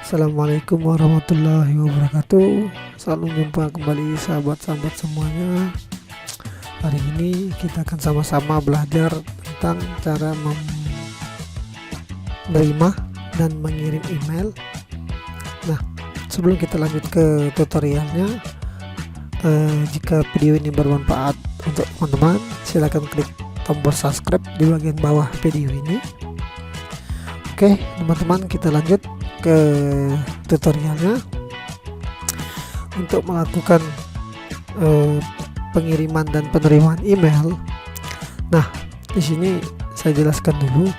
Assalamualaikum warahmatullahi wabarakatuh. Selalu jumpa kembali sahabat-sahabat semuanya. Hari ini kita akan sama-sama belajar tentang cara menerima dan mengirim email. Nah, sebelum kita lanjut ke tutorialnya, jika video ini bermanfaat untuk teman-teman, silakan klik tombol subscribe di bagian bawah video ini. Oke teman-teman, kita lanjut ke tutorialnya. Untuk melakukan pengiriman dan penerimaan email, nah di sini saya jelaskan dulu.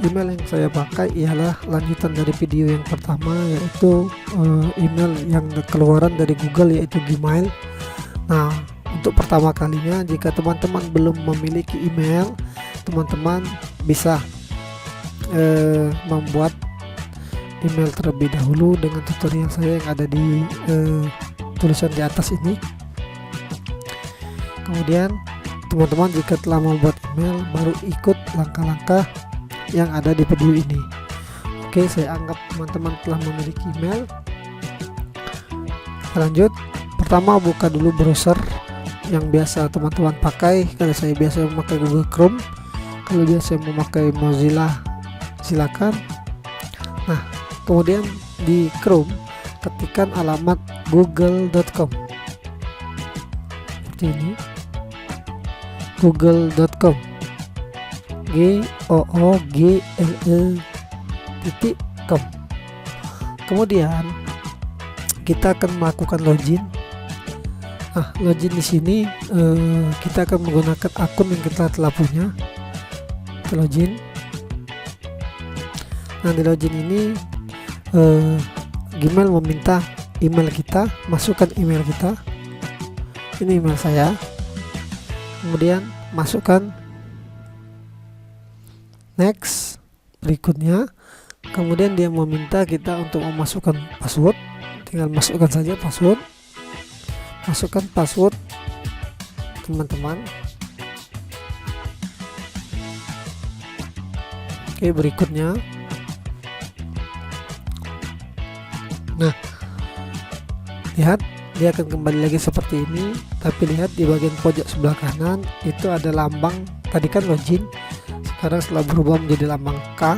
Email yang saya pakai ialah lanjutan dari video yang pertama, yaitu email yang keluaran dari Google, yaitu Gmail. Nah, untuk pertama kalinya, jika teman-teman belum memiliki email, teman-teman bisa membuat email terlebih dahulu dengan tutorial saya yang ada di tulisan di atas ini. Kemudian teman-teman jika telah membuat email, baru ikut langkah-langkah yang ada di video ini. Oke, saya anggap teman-teman telah memiliki email. Lanjut, pertama buka dulu browser yang biasa teman-teman pakai. Kalau saya biasa memakai Google Chrome, kalau biasa memakai Mozilla, silakan. Nah, kemudian di Chrome ketikkan alamat google.com seperti ini, google.com, google.com. Kemudian kita akan melakukan login. Nah, login di sini kita akan menggunakan akun yang kita telah punya. Kita login. Nah, di login ini Gmail meminta email kita, masukkan email kita. Ini email saya. Kemudian masukkan next, berikutnya. Kemudian dia meminta kita untuk memasukkan password. Tinggal masukkan saja password. Masukkan password teman-teman. Oke, berikutnya. Nah, lihat dia akan kembali lagi seperti ini, tapi lihat di bagian pojok sebelah kanan itu ada lambang. Tadi kan login, sekarang setelah berubah menjadi lambang K.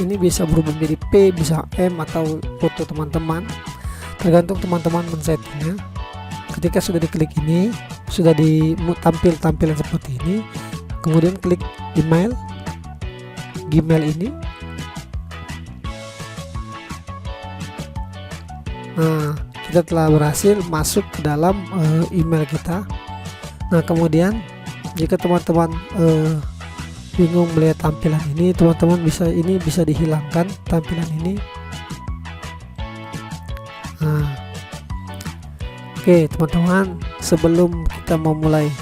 Ini bisa berubah menjadi P, bisa M, atau foto teman-teman, tergantung teman-teman men-settingnya. Ketika sudah diklik ini, sudah ditampil tampilan seperti ini, kemudian klik email, Gmail ini. Nah, kita telah berhasil masuk ke dalam email kita. Nah, kemudian jika teman-teman bingung melihat tampilan ini, teman-teman bisa dihilangkan tampilan ini. Nah, oke teman-teman, sebelum kita memulai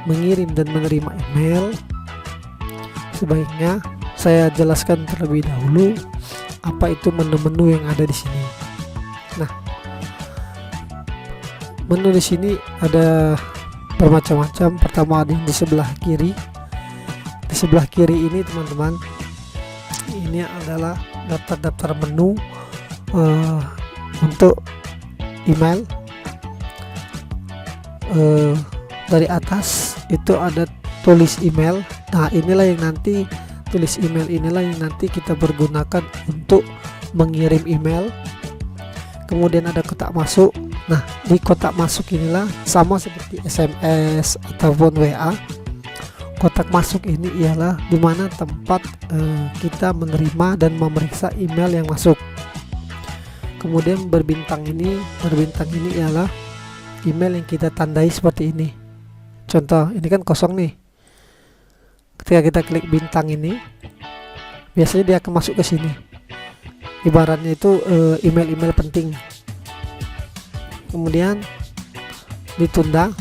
mengirim dan menerima email, sebaiknya saya jelaskan terlebih dahulu apa itu menu-menu yang ada di sini. Nah, menu di sini ada bermacam-macam. Pertama ada yang di sebelah kiri. Di sebelah kiri ini teman-teman, ini adalah daftar-daftar menu untuk email. Dari atas itu ada tulis email. Nah, inilah yang nanti tulis email inilah yang nanti kita pergunakan untuk mengirim email. Kemudian ada kotak masuk. Nah, di kotak masuk inilah sama seperti SMS ataupun WA. Kotak masuk ini ialah dimana tempat kita menerima dan memeriksa email yang masuk. Kemudian berbintang ini ialah email yang kita tandai seperti ini. Contoh, ini kan kosong nih. Ketika kita klik bintang ini, biasanya dia akan masuk ke sini. Ibaratnya itu email-email penting. Kemudian ditunda.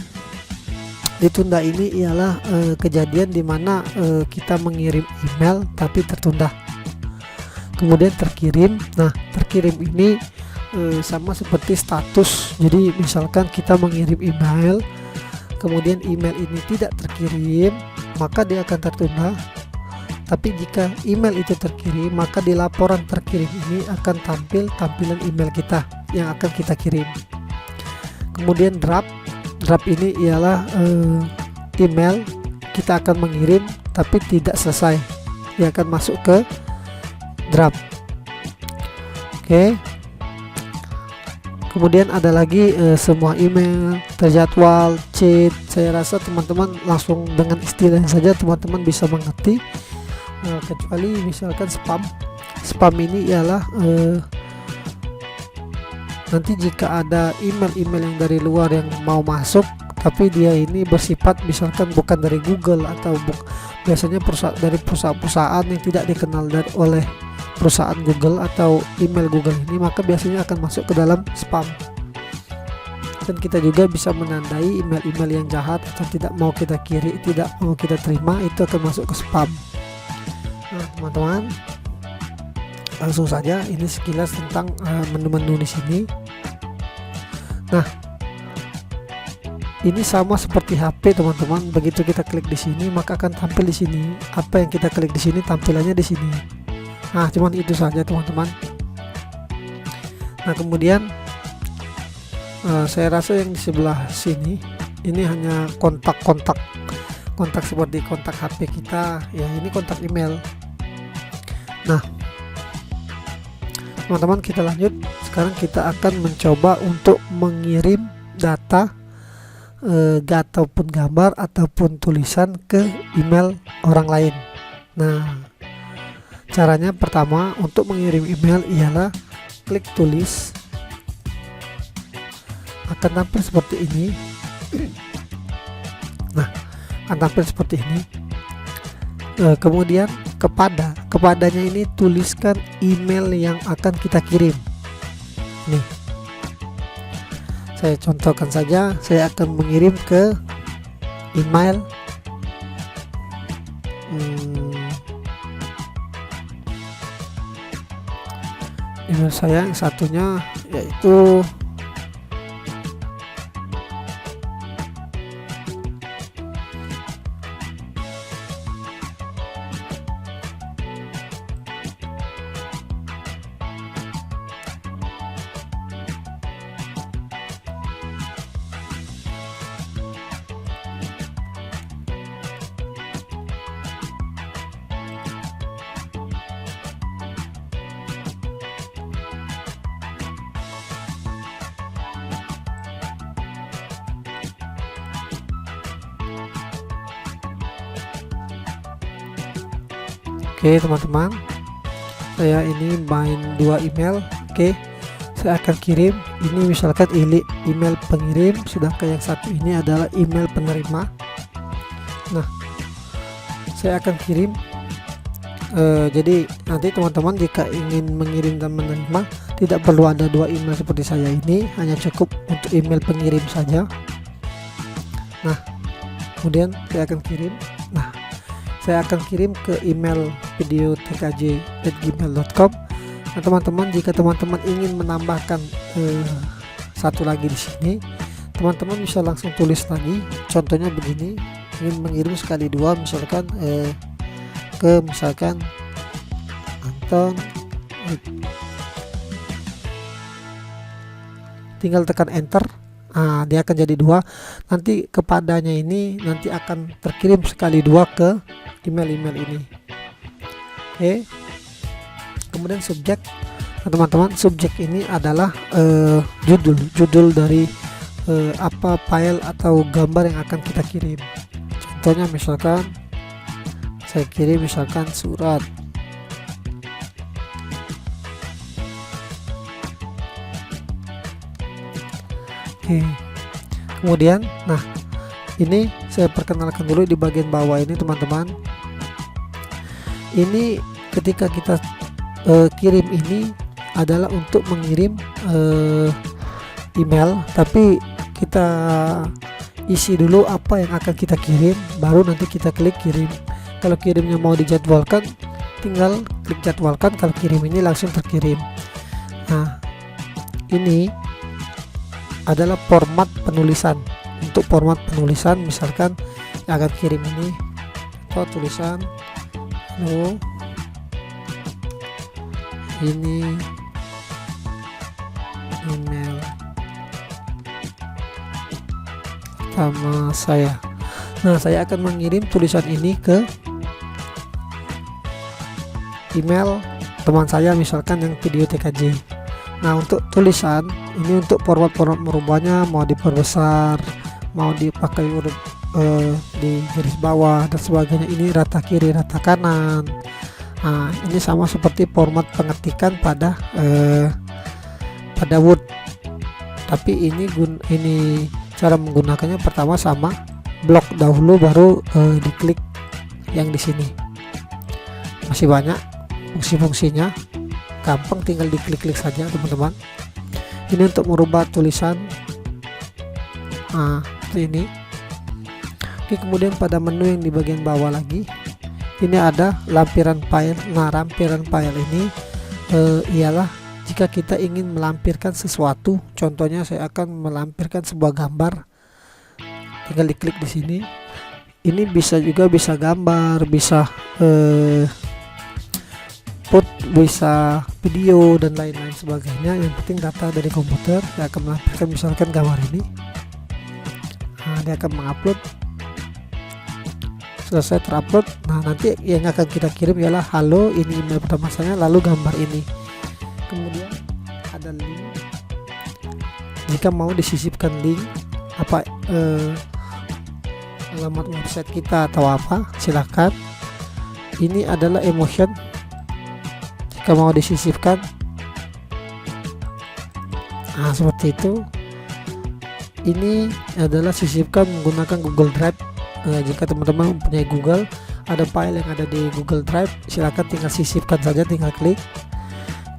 Ditunda ini ialah kejadian di mana kita mengirim email tapi tertunda. Kemudian terkirim. Nah, terkirim ini sama seperti status. Jadi misalkan kita mengirim email, kemudian email ini tidak terkirim, maka dia akan tertunda. Tapi jika email itu terkirim, maka di laporan terkirim ini akan tampil tampilan email kita yang akan kita kirim. Kemudian draft ini ialah email kita akan mengirim tapi tidak selesai, dia akan masuk ke draft. Oke. Kemudian ada lagi semua email terjadwal, chat. Saya rasa teman-teman langsung dengan istilahnya saja teman-teman bisa mengerti, kecuali misalkan spam ini ialah nanti jika ada email-email yang dari luar yang mau masuk tapi dia ini bersifat misalkan bukan dari Google atau biasanya dari perusahaan-perusahaan yang tidak dikenal oleh perusahaan Google atau email Google ini, maka biasanya akan masuk ke dalam spam. Dan kita juga bisa menandai email-email yang jahat atau tidak mau kita terima, itu akan masuk ke spam. Nah teman-teman, langsung saja ini sekilas tentang menu-menu di sini. Nah, ini sama seperti HP teman-teman. Begitu kita klik di sini maka akan tampil di sini. Apa yang kita klik di sini tampilannya di sini. Nah, cuman itu saja teman-teman. Nah, kemudian saya rasa yang di sebelah sini ini hanya kontak seperti kontak HP kita. Ya, ini kontak email. Nah, teman-teman kita lanjut. Sekarang kita akan mencoba untuk mengirim data ataupun gambar ataupun tulisan ke email orang lain. Nah, caranya pertama untuk mengirim email ialah klik tulis, akan tampil seperti ini. Nah, akan tampil seperti ini. Kemudian kepadanya ini tuliskan email yang akan kita kirim. Nih, saya contohkan saja, saya akan mengirim ke email email saya yang satunya, yaitu oke teman-teman, saya ini main 2 email. Oke, saya akan kirim ini misalkan email pengirim, sedangkan yang satu ini adalah email penerima. Nah, saya akan kirim. Jadi nanti teman-teman jika ingin mengirim dan menerima tidak perlu ada 2 email seperti saya ini, hanya cukup untuk email pengirim saja. Nah, kemudian saya akan kirim. Nah, saya akan kirim ke email videotkj@gmail.com. Nah, teman-teman, jika teman-teman ingin menambahkan satu lagi di sini, teman-teman bisa langsung tulis lagi. Contohnya begini, ingin mengirim sekali 2, misalkan ke misalkan Anton, tinggal tekan enter. Nah, dia akan jadi 2. Nanti kepadanya ini nanti akan terkirim sekali 2 ke email-email ini. Oke. Kemudian subjek. Nah, teman-teman, subjek ini adalah judul dari apa file atau gambar yang akan kita kirim. Contohnya misalkan saya kirim misalkan surat. Oke. Kemudian, nah, ini saya perkenalkan dulu di bagian bawah ini teman-teman. Ini ketika kita kirim ini adalah untuk mengirim email, tapi kita isi dulu apa yang akan kita kirim, baru nanti kita klik kirim. Kalau kirimnya mau dijadwalkan, tinggal klik jadwalkan. Kalau kirim ini langsung terkirim. Nah, ini adalah format penulisan. Untuk format penulisan, misalkan yang akan kirim ini atau tulisan halo, ini email pertama saya. Nah, saya akan mengirim tulisan ini ke email teman saya, misalkan yang video TKJ. Nah, untuk tulisan ini, untuk format merubahnya, mau diperbesar, mau dipakai huruf di garis bawah dan sebagainya, ini rata kiri, rata kanan. Nah, ini sama seperti format pengetikan pada Word, tapi ini cara menggunakannya pertama sama blok dahulu, baru diklik yang di sini. Masih banyak fungsi-fungsinya, gampang, tinggal diklik-klik saja teman-teman. Ini untuk merubah tulisan seperti ini. Oke, kemudian pada menu yang di bagian bawah lagi, ini ada lampiran file. Nah, lampiran file ini ialah jika kita ingin melampirkan sesuatu. Contohnya saya akan melampirkan sebuah gambar, tinggal diklik di sini. Ini bisa gambar, bisa bisa video dan lain-lain sebagainya. Yang penting data dari komputer. Saya akan melampirkan misalkan gambar ini. Nah, dia akan mengupload. Selesai terupload. Nah, nanti yang akan kita kirim ialah halo, ini email pertama saya, lalu gambar ini. Kemudian ada link. Jika mau disisipkan link alamat website kita atau apa, silakan. Ini adalah emotion jika mau disisipkan. Nah, seperti itu. Ini adalah sisipkan menggunakan Google Drive. Jika teman-teman mempunyai Google, ada file yang ada di Google Drive, silakan tinggal sisipkan saja, tinggal klik.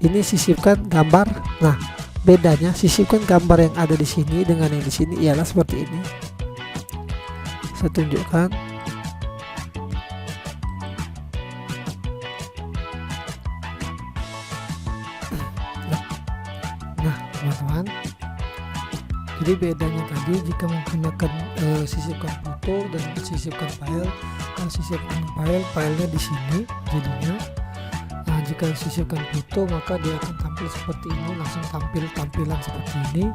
Ini sisipkan gambar. Nah, bedanya sisipkan gambar yang ada di sini dengan yang di sini ialah seperti ini. Saya tunjukkan. Nah, teman-teman, jadi bedanya tadi jika menggunakan sisipkan foto dan sisipkan file. Kalau sisipkan filenya di sini jadinya. Nah, jika sisipkan foto maka dia akan tampil seperti ini, langsung tampilan seperti ini.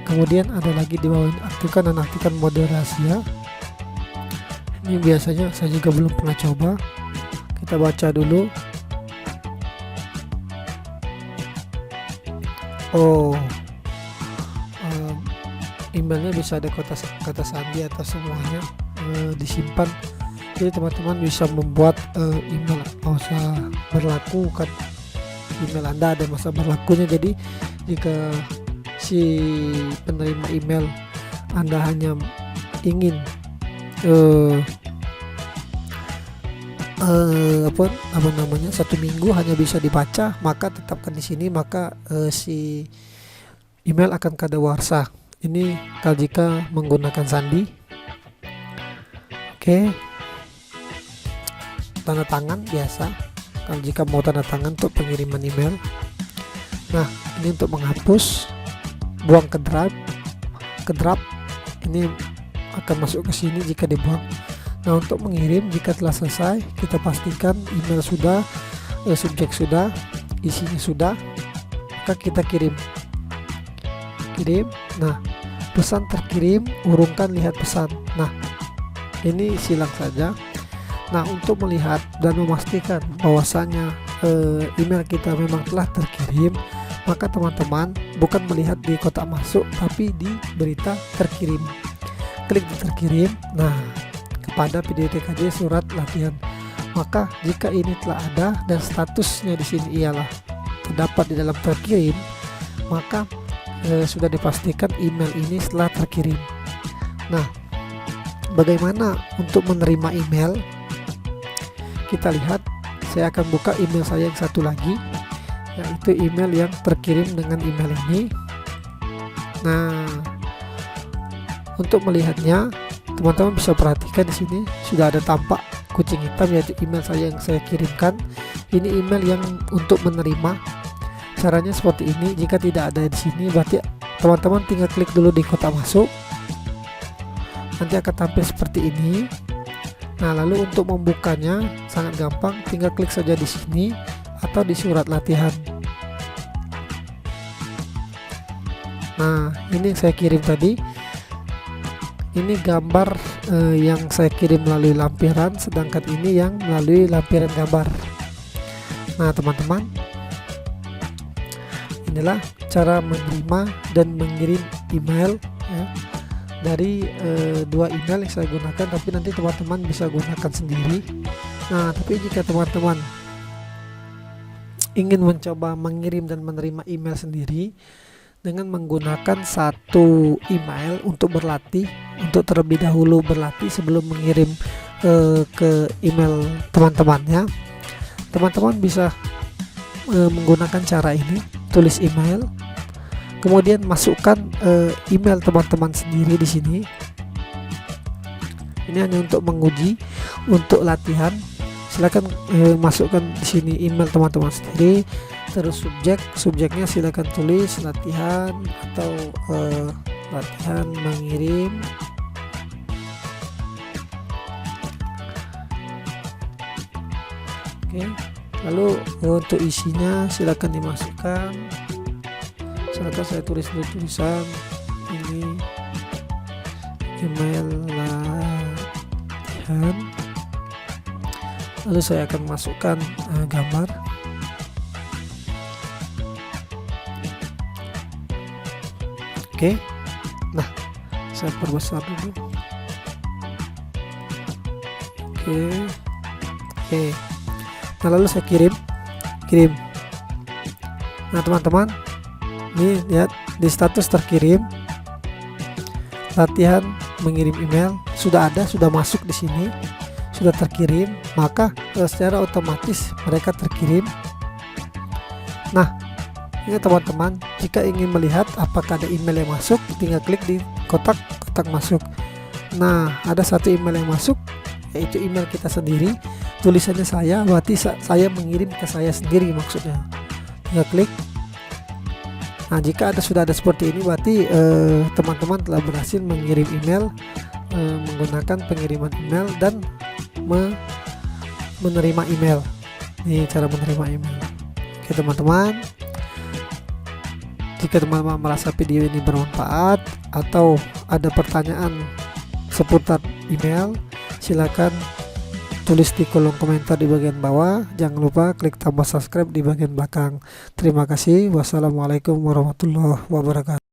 Kemudian ada lagi di bawah ini, aktifkan dan aktifkan mode rahasia. Ini biasanya saya juga belum pernah coba. Kita baca dulu. Emailnya bisa ada kata sandi atau semuanya disimpan. Jadi teman-teman bisa membuat email masa berlaku, kan email Anda ada masa berlakunya. Jadi jika si penerima email Anda hanya ingin apa namanya 1 minggu hanya bisa dibaca, maka tetapkan di sini, maka si email akan kadaluarsa. Ini kalau jika menggunakan sandi. Oke. Tanda tangan biasa kalau jika mau tanda tangan untuk pengiriman email. Nah, ini untuk menghapus, buang ke draft. Ini akan masuk ke sini jika dibuang. Nah, untuk mengirim, jika telah selesai, kita pastikan email sudah, subjek sudah, isinya sudah, maka kita kirim. Nah, pesan terkirim, urungkan lihat pesan. Nah, ini silang saja. Nah, untuk melihat dan memastikan bahwasanya email kita memang telah terkirim, maka teman-teman bukan melihat di kotak masuk, tapi di berita terkirim. Klik di terkirim. Nah, kepada video TKJ surat latihan. Maka jika ini telah ada dan statusnya di sini ialah terdapat di dalam terkirim, maka sudah dipastikan email ini setelah terkirim. Nah, bagaimana untuk menerima email? Kita lihat, saya akan buka email saya yang satu lagi, yaitu email yang terkirim dengan email ini. Nah, untuk melihatnya, teman-teman bisa perhatikan di sini sudah ada tampak kucing hitam, yaitu email saya yang saya kirimkan. Ini email yang untuk menerima. Caranya seperti ini. Jika tidak ada di sini, berarti teman-teman tinggal klik dulu di kotak masuk. Nanti akan tampil seperti ini. Nah, lalu untuk membukanya sangat gampang, tinggal klik saja di sini atau di surat latihan. Nah, ini yang saya kirim tadi. Ini gambar yang saya kirim melalui lampiran, sedangkan ini yang melalui lampiran gambar. Nah, teman-teman, inilah cara menerima dan mengirim email ya, dari dua email yang saya gunakan, tapi nanti teman-teman bisa gunakan sendiri. Nah, tapi jika teman-teman ingin mencoba mengirim dan menerima email sendiri dengan menggunakan satu email untuk berlatih, untuk terlebih dahulu berlatih sebelum mengirim ke email teman-temannya, teman-teman bisa menggunakan cara ini. Tulis email, kemudian masukkan email teman-teman sendiri di sini. Ini hanya untuk menguji, untuk latihan. Silakan masukkan di sini email teman-teman sendiri. Terus subjeknya silakan tulis latihan atau latihan mengirim. Oke, lalu untuk isinya silakan dimasukkan. Silakan saya tulis dulu tulisan ini email latihan. Lalu saya akan masukkan gambar. Oke, nah saya perbesar dulu. Oke. Nah, lalu saya kirim. Nah, teman-teman, ini lihat di status terkirim, latihan mengirim email sudah ada, sudah masuk di sini, sudah terkirim, maka secara otomatis mereka terkirim. Nah, ini teman-teman, jika ingin melihat apakah ada email yang masuk, tinggal klik di kotak masuk. Nah, ada satu email yang masuk, yaitu email kita sendiri. Tulisannya saya, berarti saya mengirim ke saya sendiri maksudnya. Tinggal klik. Nah, jika sudah ada seperti ini, berarti teman-teman telah berhasil mengirim email menggunakan pengiriman email dan menerima email. Ini cara menerima email. Oke, teman-teman, jika teman-teman merasa video ini bermanfaat atau ada pertanyaan seputar email, silakan tulis di kolom komentar di bagian bawah. Jangan lupa klik tombol subscribe di bagian belakang. Terima kasih. Wassalamualaikum warahmatullahi wabarakatuh.